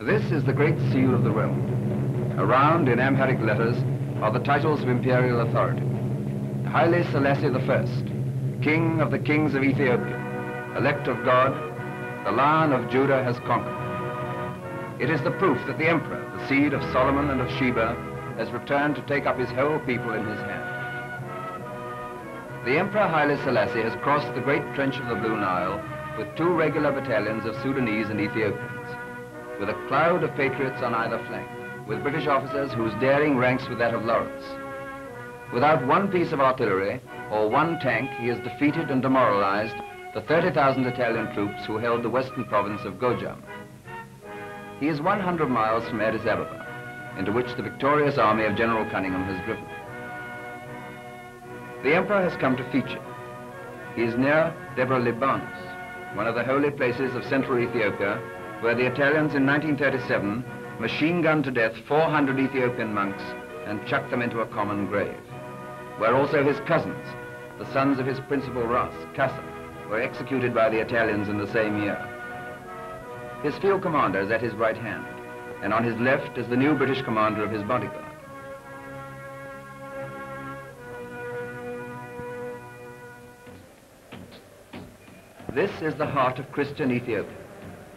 This is the great seal of the realm. Around in Amharic letters are the titles of imperial authority. Hayleselassie I, King of the kings of Ethiopia, elect of God, the Lion of Judah has conquered. It is the proof that the emperor, the seed of Solomon and of Sheba, has returned to take up his whole people in his hand. The Emperor Hayleselassie has crossed the great trench of the Blue Nile with 2 regular battalions of Sudanese and Ethiopians, with a cloud of patriots on either flank, with British officers whose daring ranks with that of Lawrence. Without 1 piece of artillery or 1 tank, he has defeated and demoralized the 30,000 Italian troops who held the western province of Gojam. He is 100 miles from Addis Ababa, into which the victorious army of General Cunningham has driven. The emperor has come to feature. He is near Debre Libanus, one of the holy places of central Ethiopia, where the Italians in 1937 machine-gunned to death 400 Ethiopian monks and chucked them into a common grave, where also his cousins, the sons of his principal Ras, Kassa, were executed by the Italians in the same year. His field commander is at his right hand, and on his left is the new British commander of his bodyguard. This is the heart of Christian Ethiopia,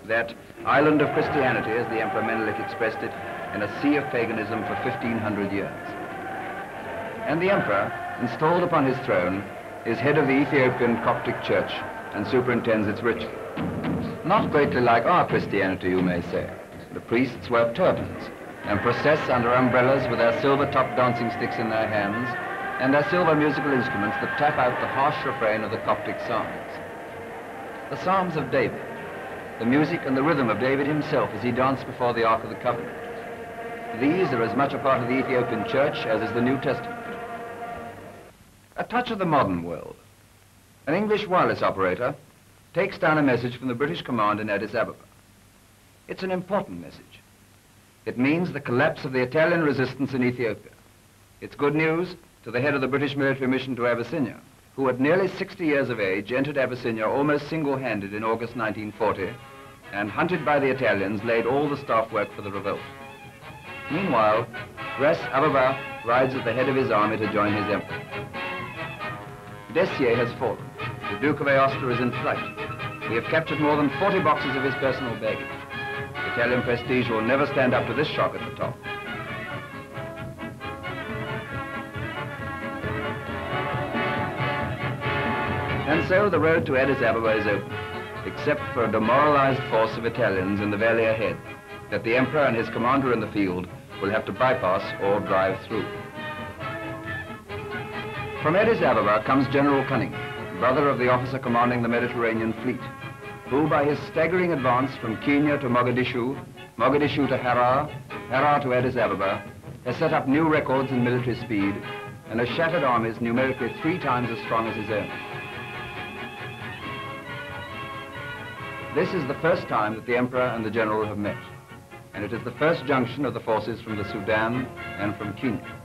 that island of Christianity, as the Emperor Menelik expressed it, in a sea of paganism for 1,500 years. And the emperor, installed upon his throne, is head of the Ethiopian Coptic Church and superintends its ritual. Not greatly like our Christianity, you may say. The priests wear turbans and process under umbrellas with their silver-topped dancing sticks in their hands and their silver musical instruments that tap out the harsh refrain of the Coptic Psalms. The Psalms of David, the music and the rhythm of David himself as he danced before the Ark of the Covenant. These are as much a part of the Ethiopian church as is the New Testament. A touch of the modern world. An English wireless operator takes down a message from the British command in Addis Ababa. It's an important message. It means the collapse of the Italian resistance in Ethiopia. It's good news to the head of the British military mission to Abyssinia, who at nearly 60 years of age entered Abyssinia almost single-handed in August 1940, and hunted by the Italians laid all the staff work for the revolt. Meanwhile, Ras Ababa rides at the head of his army to join his emperor. Dessier has fallen. The Duke of Aosta is in flight. We have captured more than 40 boxes of his personal baggage. Italian prestige will never stand up to this shock at the top. And so the road to Addis Ababa is open, except for a demoralized force of Italians in the valley ahead that the emperor and his commander in the field will have to bypass or drive through. From Addis Ababa comes General Cunningham, brother of the officer commanding the Mediterranean fleet, who by his staggering advance from Kenya to Mogadishu, Mogadishu to Harar, Harar to Addis Ababa, has set up new records in military speed and has shattered armies numerically 3 times as strong as his own. This is the first time that the emperor and the general have met, and it is the first junction of the forces from the Sudan and from Kenya.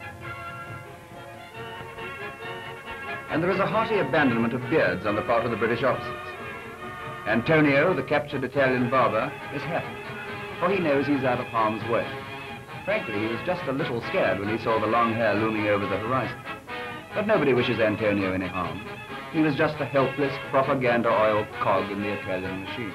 And there is a hearty abandonment of beards on the part of the British officers. Antonio, the captured Italian barber, is happy, for he knows he's out of harm's way. Frankly, he was just a little scared when he saw the long hair looming over the horizon. But nobody wishes Antonio any harm. He was just a helpless propaganda oil cog in the Italian machine.